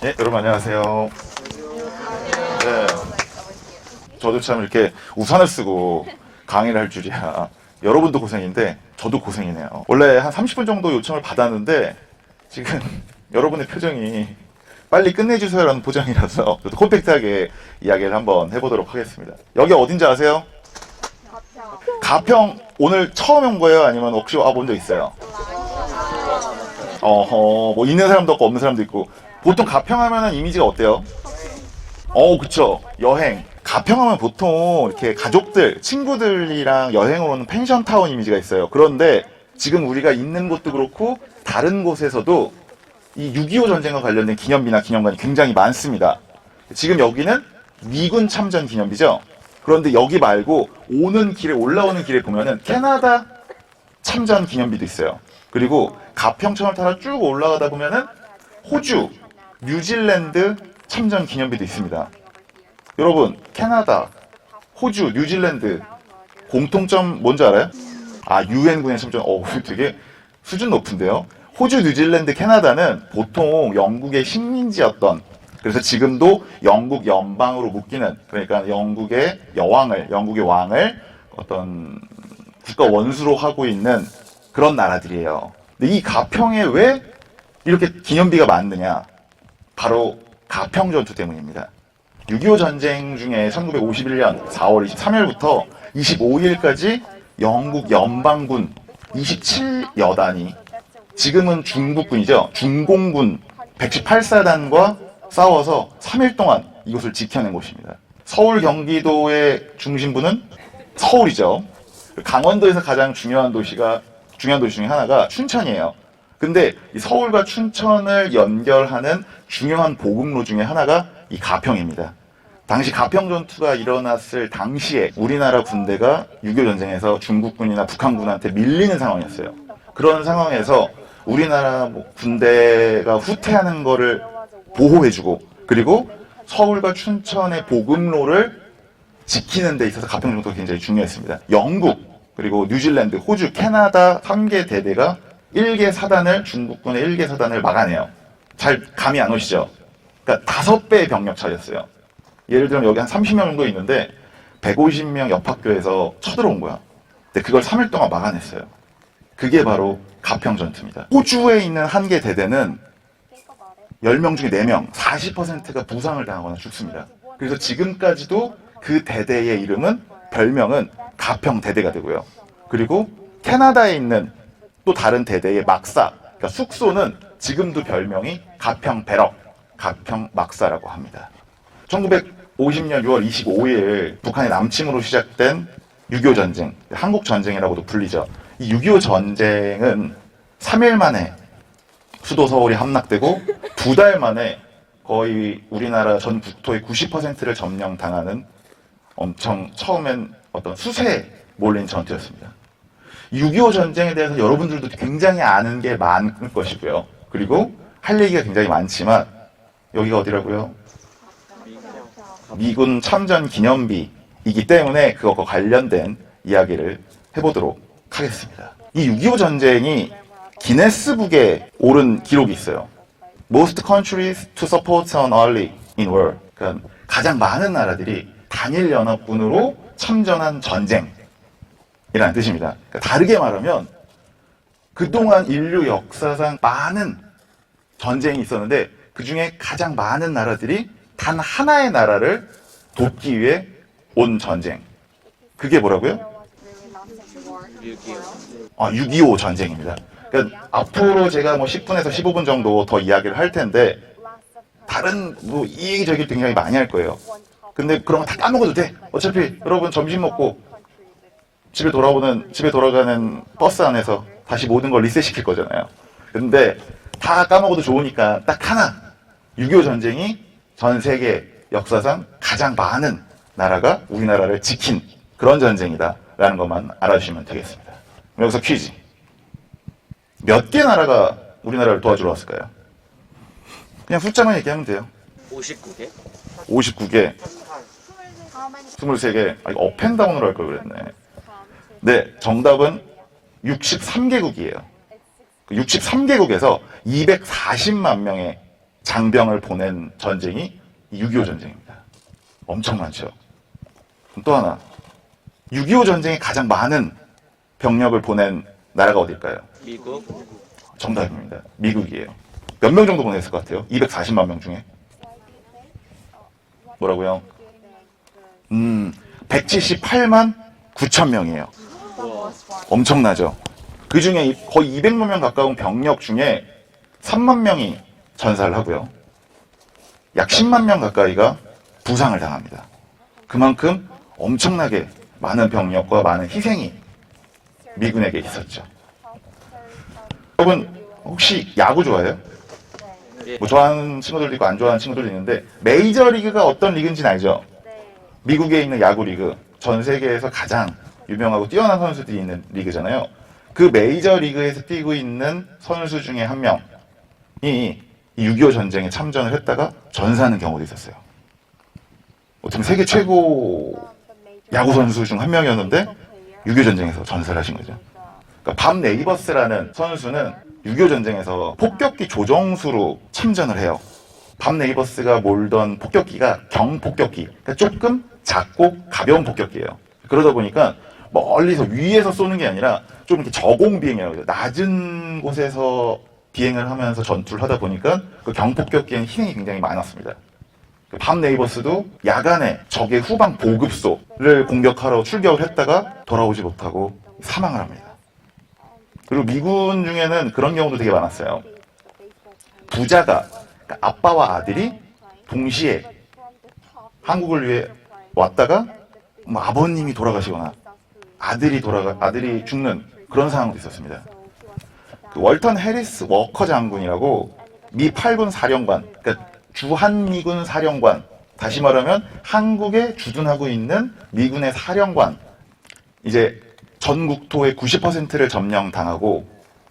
네, 여러분 안녕하세요. 네, 저도 참 이렇게 우산을 쓰고 강의를 할 줄이야. 여러분도 고생인데 저도 고생이네요. 원래 한 30분 정도 요청을 받았는데 지금 여러분의 표정이 빨리 끝내주세요라는 포장이라서 저도 콤팩트하게 이야기를 한번 해보도록 하겠습니다. 여기 어딘지 아세요? 가평 오늘 처음 온 거예요? 아니면 혹시 와본 적 있어요? 뭐 있는 사람도 없고 없는 사람도 있고. 보통 가평 하면은 이미지가 어때요? 그쵸. 여행. 가평 하면 보통 이렇게 가족들, 친구들이랑 여행을 오는 펜션타운 이미지가 있어요. 그런데 지금 우리가 있는 곳도 그렇고 다른 곳에서도 이 6.25 전쟁과 관련된 기념비나 기념관이 굉장히 많습니다. 지금 여기는 미군 참전 기념비죠. 그런데 여기 말고 오는 길에, 올라오는 길에 보면은 캐나다 참전 기념비도 있어요. 그리고 가평천을 타러 쭉 올라가다 보면은 호주, 뉴질랜드 참전 기념비도 있습니다. 여러분, 캐나다, 호주, 뉴질랜드 공통점 뭔지 알아요? 유엔군의 참전. 되게 수준 높은데요. 호주, 뉴질랜드, 캐나다는 보통 영국의 식민지였던, 그래서 지금도 영국 연방으로 묶이는, 그러니까 영국의 여왕을, 영국의 왕을 어떤 국가 원수로 하고 있는 그런 나라들이에요. 근데 이 가평에 왜 이렇게 기념비가 많느냐? 바로 가평 전투 때문입니다. 6.25 전쟁 중에 1951년 4월 23일부터 25일까지 영국 연방군 27여단이, 지금은 중국군이죠. 중공군 118사단과 싸워서 3일 동안 이곳을 지켜낸 곳입니다. 서울 경기도의 중심부는 서울이죠. 강원도에서 가장 중요한 도시 중에 하나가 춘천이에요. 근데 이 서울과 춘천을 연결하는 중요한 보급로 중에 하나가 이 가평입니다. 당시 가평 전투가 일어났을 당시에 우리나라 군대가 6.25 전쟁에서 중국군이나 북한군한테 밀리는 상황이었어요. 그런 상황에서 우리나라 군대가 후퇴하는 거를 보호해주고, 그리고 서울과 춘천의 보급로를 지키는 데 있어서 가평 전투가 굉장히 중요했습니다. 영국, 그리고 뉴질랜드, 호주, 캐나다 3개 대대가 1개 사단을, 중국군의 1개 사단을 막아내요. 잘 감이 안 오시죠? 그러니까 5배의 병력 차이였어요. 예를 들면 여기 한 30명 정도 있는데 150명 옆 학교에서 쳐들어온 거야. 근데 그걸 3일 동안 막아냈어요. 그게 바로 가평 전투입니다. 호주에 있는 한 개 대대는 10명 중에 4명, 40%가 부상을 당하거나 죽습니다. 그래서 지금까지도 그 대대의 이름은, 별명은 가평 대대가 되고요. 그리고 캐나다에 있는 또 다른 대대의 막사, 그러니까 숙소는 지금도 별명이 가평 배럭, 가평 막사라고 합니다. 1950년 6월 25일 북한의 남침으로 시작된 6.25 전쟁, 한국 전쟁이라고도 불리죠. 이 6.25 전쟁은 3일 만에 수도 서울이 함락되고 2달 만에 거의 우리나라 전 국토의 90%를 점령당하는 엄청 처음엔 어떤 수세에 몰린 전투였습니다. 6.25 전쟁에 대해서 여러분들도 굉장히 아는 게 많을 것이고요. 그리고 할 얘기가 굉장히 많지만 여기가 어디라고요? 미군 참전 기념비이기 때문에 그것과 관련된 이야기를 해보도록 하겠습니다. 이 6.25 전쟁이 기네스북에 오른 기록이 있어요. Most countries to support an ally in war. 그러니까 가장 많은 나라들이 단일연합군으로 참전한 전쟁이라는 뜻입니다. 그러니까 다르게 말하면 그동안 인류 역사상 많은 전쟁이 있었는데 그 중에 가장 많은 나라들이 단 하나의 나라를 돕기 위해 온 전쟁. 그게 뭐라고요? 6.25 전쟁입니다. 그러니까 앞으로 제가 10분에서 15분 정도 더 이야기를 할 텐데 다른 이 얘기저기 굉장히 많이 할 거예요. 근데 그런 거 다 까먹어도 돼. 어차피 여러분 점심 먹고 집에 돌아가는 버스 안에서 다시 모든 걸 리셋시킬 거잖아요. 근데 다 까먹어도 좋으니까 딱 하나, 6.25 전쟁이 전 세계 역사상 가장 많은 나라가 우리나라를 지킨 그런 전쟁이다라는 것만 알아주시면 되겠습니다. 여기서 퀴즈. 몇 개 나라가 우리나라를 도와주러 왔을까요? 그냥 숫자만 얘기하면 돼요. 59개? 59개. 23개. 이거 업앤다운으로 할 걸 그랬네. 네, 정답은 63개국이에요. 63개국에서 240만 명의 장병을 보낸 전쟁이 6.25 전쟁입니다. 엄청 많죠. 또 하나, 6.25 전쟁에 가장 많은 병력을 보낸 나라가 어딜까요? 미국. 정답입니다. 미국이에요. 몇 명 정도 보냈을 것 같아요? 240만 명 중에. 뭐라고요? 178만 9천 명이에요. 엄청나죠? 그 중에 거의 200만 명 가까운 병력 중에 3만 명이 전사를 하고요. 약 10만 명 가까이가 부상을 당합니다. 그만큼 엄청나게 많은 병력과 많은 희생이 미군에게 있었죠. 여러분 혹시 야구 좋아해요? 뭐 좋아하는 친구들도 있고 안 좋아하는 친구들도 있는데 메이저리그가 어떤 리그인지는 알죠? 미국에 있는 야구 리그, 전 세계에서 가장 유명하고 뛰어난 선수들이 있는 리그잖아요. 그 메이저리그에서 뛰고 있는 선수 중에 한 명이 6.25 전쟁에 참전을 했다가 전사하는 경우도 있었어요. 어떻게 세계 최고 야구 선수 중 한 명이었는데 6.25 전쟁에서 전사를 하신 거죠. 그러니까 밤 네이버스라는 선수는 6.25 전쟁에서 폭격기 조종수로 참전을 해요. 밤 네이버스가 몰던 폭격기가 경폭격기, 그러니까 조금 작고 가벼운 폭격기예요. 그러다 보니까 멀리서 위에서 쏘는 게 아니라 좀 이렇게 저공 비행이라고 해요. 낮은 곳에서 비행을 하면서 전투를 하다 보니까 그 경폭격기에는 희생이 굉장히 많았습니다. 밤 네이버스도 야간에 적의 후방 보급소를 공격하러 출격을 했다가 돌아오지 못하고 사망을 합니다. 그리고 미군 중에는 그런 경우도 되게 많았어요. 부자가, 그러니까 아빠와 아들이 동시에 한국을 위해 왔다가 뭐 아버님이 돌아가시거나 아들이 죽는 그런 상황도 있었습니다. 그 월턴 해리스 워커 장군이라고 미 8군 사령관, 그러니까 주한미군 사령관, 다시 말하면 한국에 주둔하고 있는 미군의 사령관, 이제 전 국토의 90%를 점령당하고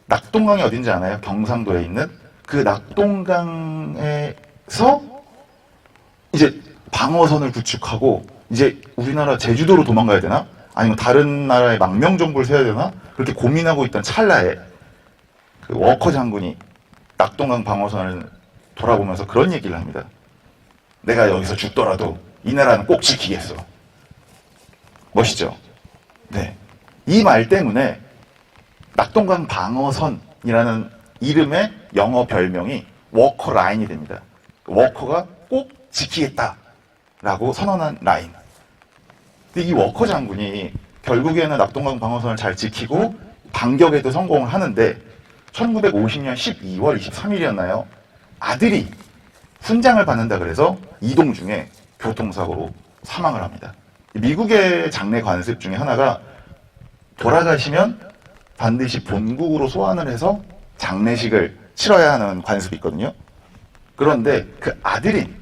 낙동강이 어딘지 아나요? 경상도에 있는 그 낙동강에서 이제 방어선을 구축하고 이제 우리나라 제주도로 도망가야 되나? 아니면 다른 나라의 망명정부를 세워야 되나? 그렇게 고민하고 있던 찰나에 그 워커 장군이 낙동강 방어선을 돌아보면서 그런 얘기를 합니다. 내가 여기서 죽더라도 이 나라는 꼭 지키겠어. 멋있죠? 네. 이 말 때문에 낙동강 방어선이라는 이름의 영어 별명이 워커 라인이 됩니다. 워커가 꼭 지키겠다라고 선언한 라인. 근데 이 워커 장군이 결국에는 낙동강 방어선을 잘 지키고 반격에도 성공을 하는데 1950년 12월 23일이었나요? 아들이 훈장을 받는다 그래서 이동 중에 교통사고로 사망을 합니다. 미국의 장례 관습 중에 하나가 돌아가시면 반드시 본국으로 소환을 해서 장례식을 치러야 하는 관습이 있거든요. 그런데 그 아들인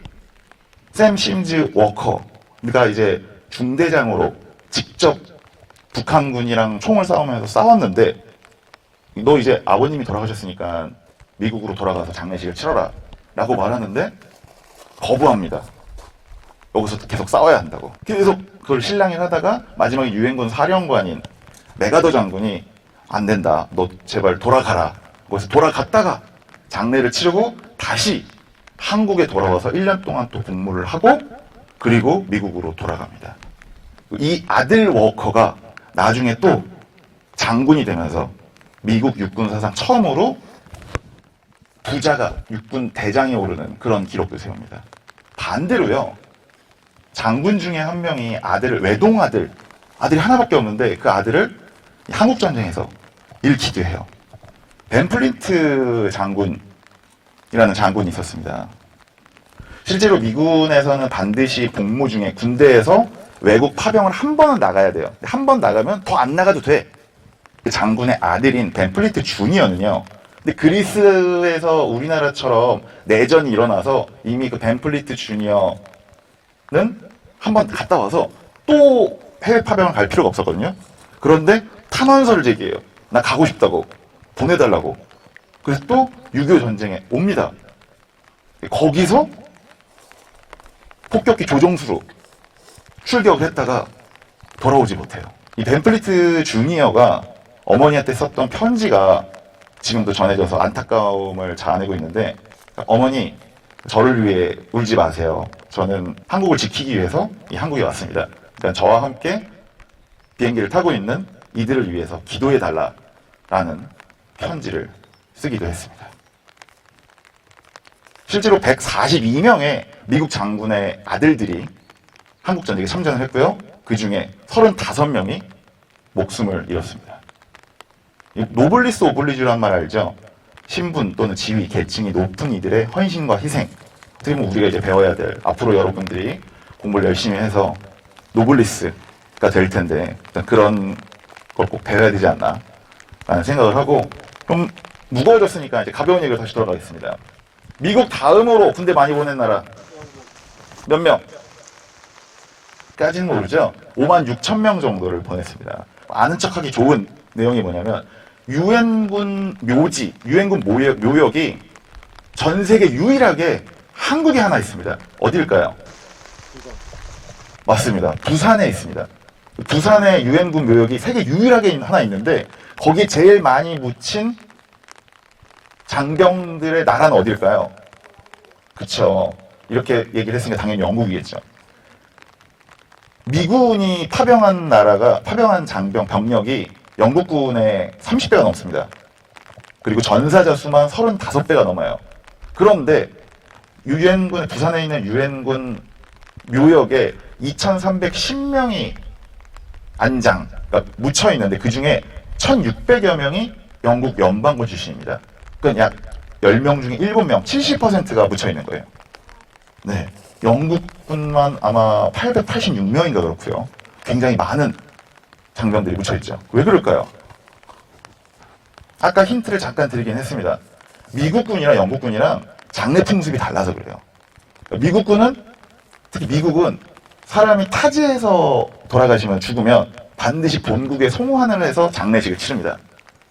샘 심즈 워커가 이제 중대장으로 직접 북한군이랑 총을 싸우면서 싸웠는데 너 이제 아버님이 돌아가셨으니까 미국으로 돌아가서 장례식을 치러라 라고 말하는데 거부합니다. 여기서 계속 싸워야 한다고. 계속 그걸 실랑이를 하다가 마지막에 유엔군 사령관인 메가더 장군이 안 된다. 너 제발 돌아가라. 그래서 돌아갔다가 장례를 치르고 다시 한국에 돌아와서 1년 동안 또 복무를 하고 그리고 미국으로 돌아갑니다. 이 아들 워커가 나중에 또 장군이 되면서 미국 육군 사상 처음으로 부자가 육군 대장에 오르는 그런 기록도 세웁니다. 반대로요. 장군 중에 한 명이 외동아들이 하나밖에 없는데 그 아들을 한국전쟁에서 잃기도 해요. 벤플린트 장군이라는 장군이 있었습니다. 실제로 미군에서는 반드시 복무 중에 군대에서 외국 파병을 한 번은 나가야 돼요. 한 번 나가면 더 안 나가도 돼. 그 장군의 아들인 벤플린트 주니어는요. 근데 그리스에서 우리나라처럼 내전이 일어나서 이미 그 벤플린트 주니어는 한 번 갔다 와서 또 해외 파병을 갈 필요가 없었거든요. 그런데 탄원서를 제기해요. 나 가고 싶다고. 보내달라고. 그래서 또 6.25 전쟁에 옵니다. 거기서 폭격기 조종수로 출격을 했다가 돌아오지 못해요. 이 벤플리트 주니어가 어머니한테 썼던 편지가 지금도 전해져서 안타까움을 자아내고 있는데 어머니, 저를 위해 울지 마세요. 저는 한국을 지키기 위해서 이 한국에 왔습니다. 그러니까 저와 함께 비행기를 타고 있는 이들을 위해서 기도해 달라라는 편지를 쓰기도 했습니다. 실제로 142명의 미국 장군의 아들들이 한국 전쟁에 참전을 했고요. 그 중에 35명이 목숨을 잃었습니다. 노블리스 오블리주란 말 알죠? 신분 또는 지위, 계층이 높은 이들의 헌신과 희생. 어떻게 보면 우리가 이제 배워야 될, 앞으로 여러분들이 공부를 열심히 해서 노블리스가 될 텐데, 그런 걸 꼭 배워야 되지 않나 라는 생각을 하고, 좀 무거워졌으니까 이제 가벼운 얘기를 다시 돌아가겠습니다. 미국 다음으로 군대 많이 보낸 나라 몇 명? 까지는 모르죠? 56,000명 정도를 보냈습니다. 아는 척하기 좋은 내용이 뭐냐면 유엔군 묘지, 유엔군 묘역이 전 세계 유일하게 한국에 하나 있습니다. 어디일까요? 맞습니다. 부산에 있습니다. 부산에 유엔군 묘역이 세계 유일하게 하나 있는데 거기에 제일 많이 묻힌 장병들의 나라는 어딜까요? 그쵸. 이렇게 얘기를 했으니까 당연히 영국이겠죠. 미군이 파병한 장병, 병력이 영국군의 30배가 넘습니다. 그리고 전사자 수만 35배가 넘어요. 그런데 부산에 있는 유엔군 묘역에 2,310명이 그러니까 묻혀 있는데 그 중에 1,600여 명이 영국 연방군 출신입니다. 그러니까 약 10명 중에 7명, 70%가 묻혀 있는 거예요. 네. 영국군만 아마 886명인가 그렇고요. 굉장히 많은 장병들이 묻혀있죠. 왜 그럴까요? 아까 힌트를 잠깐 드리긴 했습니다. 미국군이랑 영국군이랑 장례 풍습이 달라서 그래요. 특히 미국은 사람이 타지에서 돌아가시면 죽으면 반드시 본국에 송환을 해서 장례식을 치릅니다.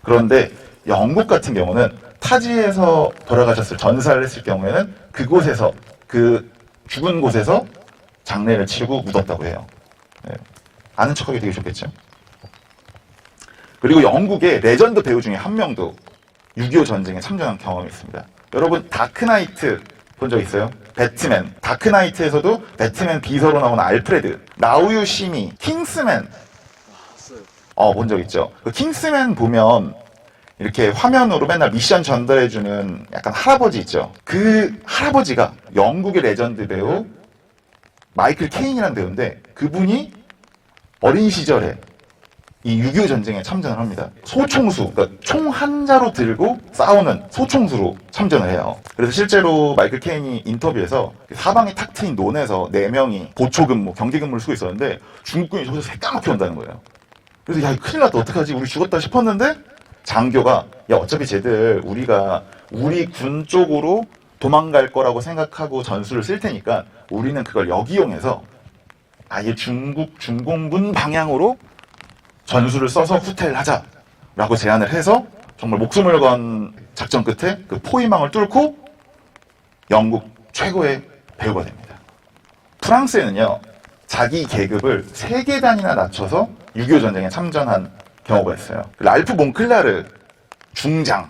그런데 영국 같은 경우는 타지에서 돌아가셨을 전사를 했을 경우에는 그곳에서 그 죽은 곳에서 장례를 치르고 묻었다고 해요. 네. 아는 척하기 되게 좋겠죠. 그리고 영국의 레전드 배우 중에 한 명도 6.25 전쟁에 참전한 경험이 있습니다. 여러분 다크나이트 본 적 있어요? 배트맨. 다크나이트에서도 배트맨 비서로 나오는 알프레드, 나우유 시미, 킹스맨 본 적 있죠. 그 킹스맨 보면 이렇게 화면으로 맨날 미션 전달해주는 약간 할아버지 있죠. 그 할아버지가 영국의 레전드 배우 마이클 케인이라는 배우인데 그분이 어린 시절에 이 6.25 전쟁에 참전을 합니다. 소총수, 그러니까 총 한 자로 들고 싸우는 소총수로 참전을 해요. 그래서 실제로 마이클 케인이 인터뷰에서 사방이 탁 트인 논에서 4명이 보초근무, 경계근무를 쓰고 있었는데 중국군이 저기서 새까맣게 온다는 거예요. 그래서 야 큰일 났다 어떡하지 우리 죽었다 싶었는데 장교가 야 어차피 쟤들 우리가 우리 군 쪽으로 도망갈 거라고 생각하고 전술을 쓸 테니까 우리는 그걸 역이용해서 아예 중공군 방향으로 전술을 써서 후퇴를 하자라고 제안을 해서 정말 목숨을 건 작전 끝에 그 포위망을 뚫고 영국 최고의 배우가 됩니다. 프랑스에는요 자기 계급을 3계단이나 낮춰서 6.25 전쟁에 참전한 경우가 있어요. 랄프 몽클라르 중장,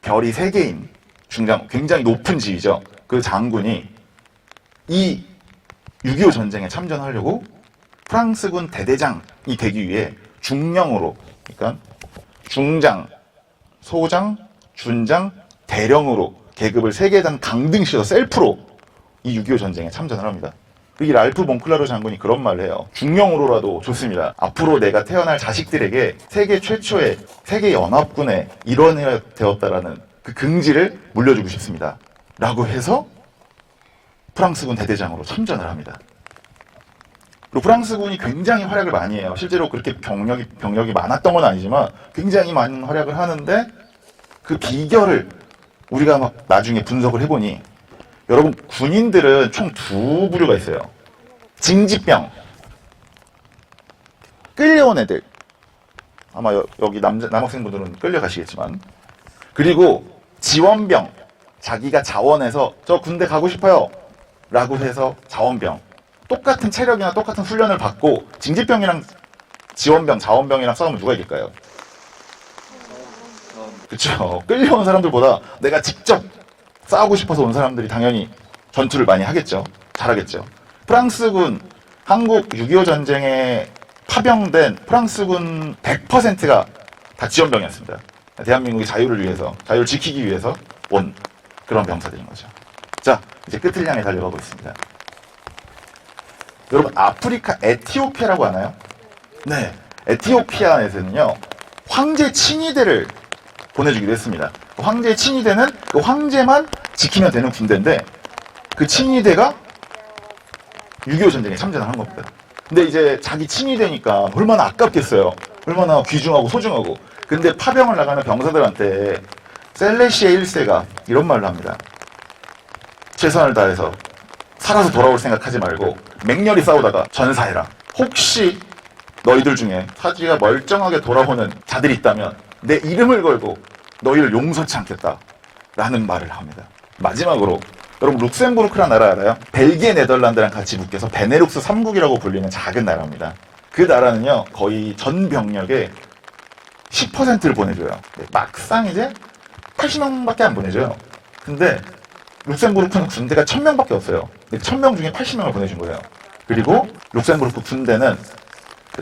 별이 3개인 중장, 굉장히 높은 지위죠. 그 장군이 이 6.25 전쟁에 참전하려고 프랑스군 대대장이 되기 위해 중령으로, 그러니까 중장, 소장, 준장, 대령으로 계급을 3계단 강등시켜서 셀프로 이 6.25 전쟁에 참전을 합니다. 이 랄프 몽클라르 장군이 그런 말을 해요. 중령으로라도 좋습니다. 앞으로 내가 태어날 자식들에게 세계 최초의 세계연합군의 일원이 되었다라는 그 긍지를 물려주고 싶습니다. 라고 해서 프랑스군 대대장으로 참전을 합니다. 그리고 프랑스군이 굉장히 활약을 많이 해요. 실제로 그렇게 병력이 많았던 건 아니지만 굉장히 많은 활약을 하는데 그 비결을 우리가 막 나중에 분석을 해보니 여러분 군인들은 총 2부류가 있어요. 징집병, 끌려온 애들. 아마 여기 남학생분들은 끌려가시겠지만. 그리고 지원병, 자기가 자원해서 저 군대 가고 싶어요 라고 해서 자원병. 똑같은 체력이나 똑같은 훈련을 받고 징집병이랑 지원병, 자원병이랑 싸우면 누가 이길까요? 그쵸. 끌려온 사람들보다 내가 직접 싸우고 싶어서 온 사람들이 당연히 전투를 많이 하겠죠. 잘하겠죠. 프랑스군, 한국 6.25 전쟁에 파병된 프랑스군 100%가 다 지원병이었습니다. 대한민국의 자유를 위해서, 자유를 지키기 위해서 온 그런 병사들인 거죠. 자, 이제 끝을 향해 달려가고 있습니다. 여러분, 아프리카 에티오피아라고 하나요? 네. 에티오피아에서는요, 황제 친위대를 보내주기로 했습니다. 황제 친위대는 그 황제만 지키면 되는 군대인데, 그 친위대가 6.25 전쟁에 참전을 한 겁니다. 근데 이제 자기 친위대니까 얼마나 아깝겠어요. 얼마나 귀중하고 소중하고. 근데 파병을 나가는 병사들한테 셀레시의 1세가 이런 말을 합니다. 최선을 다해서 살아서 돌아올 생각하지 말고 맹렬히 싸우다가 전사해라. 혹시 너희들 중에 사지가 멀쩡하게 돌아오는 자들이 있다면 내 이름을 걸고 너희를 용서치 않겠다 라는 말을 합니다. 마지막으로 여러분, 룩셈부르크란 나라 알아요? 벨기에, 네덜란드랑 같이 묶여서 베네룩스 3국이라고 불리는 작은 나라입니다. 그 나라는요, 거의 전 병력의 10%를 보내줘요. 막상 이제 80명밖에 안 보내줘요. 근데 룩셈부르크는 군대가 1000명밖에 없어요. 1000명 중에 80명을 보내준 거예요. 그리고 룩셈부르크 군대는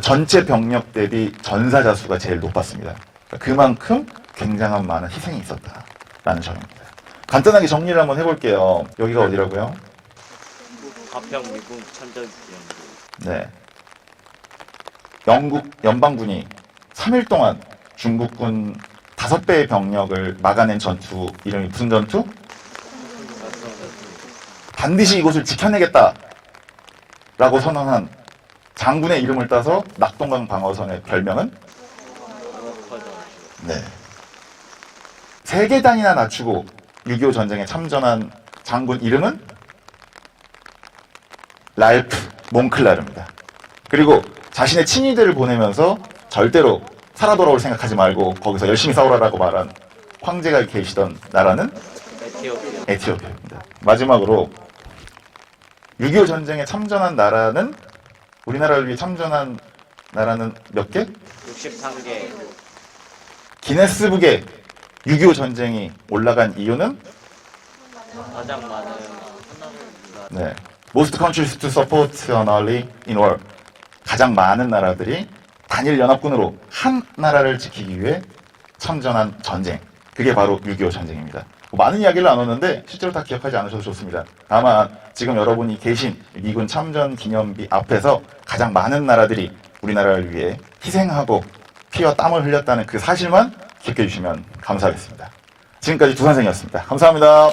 전체 병력 대비 전사자 수가 제일 높았습니다. 그만큼 굉장한 많은 희생이 있었다라는 점입니다. 간단하게 정리를 한번 해볼게요. 여기가 어디라고요? 가평 미국 참전연구. 네. 영국 연방군이 3일 동안 중국군 5배의 병력을 막아낸 전투, 이름이 무슨 전투? 반드시 이곳을 지켜내겠다 라고 선언한 장군의 이름을 따서 낙동강 방어선의 별명은? 네. 3계단이나 낮추고 6.25 전쟁에 참전한 장군 이름은? 랄프 몽클라르입니다. 그리고 자신의 친위대를 보내면서 절대로 살아 돌아올 생각하지 말고 거기서 열심히 싸우라라고 말한 황제가 계시던 나라는? 에티오피아입니다. 마지막으로 6.25 전쟁에 참전한 나라는, 우리나라를 위해 참전한 나라는 몇 개? 63개. 기네스북에 6.25 전쟁이 올라간 이유는? 가장 많은 네. Most countries to support an ally in war. 가장 많은 나라들이 단일 연합군으로 한 나라를 지키기 위해 참전한 전쟁. 그게 바로 6.25 전쟁입니다. 많은 이야기를 나눴는데 실제로 다 기억하지 않으셔도 좋습니다. 다만 지금 여러분이 계신 미군 참전 기념비 앞에서 가장 많은 나라들이 우리나라를 위해 희생하고 피와 땀을 흘렸다는 그 사실만 기억해 주시면 감사하겠습니다. 지금까지 두 선생이었습니다. 감사합니다.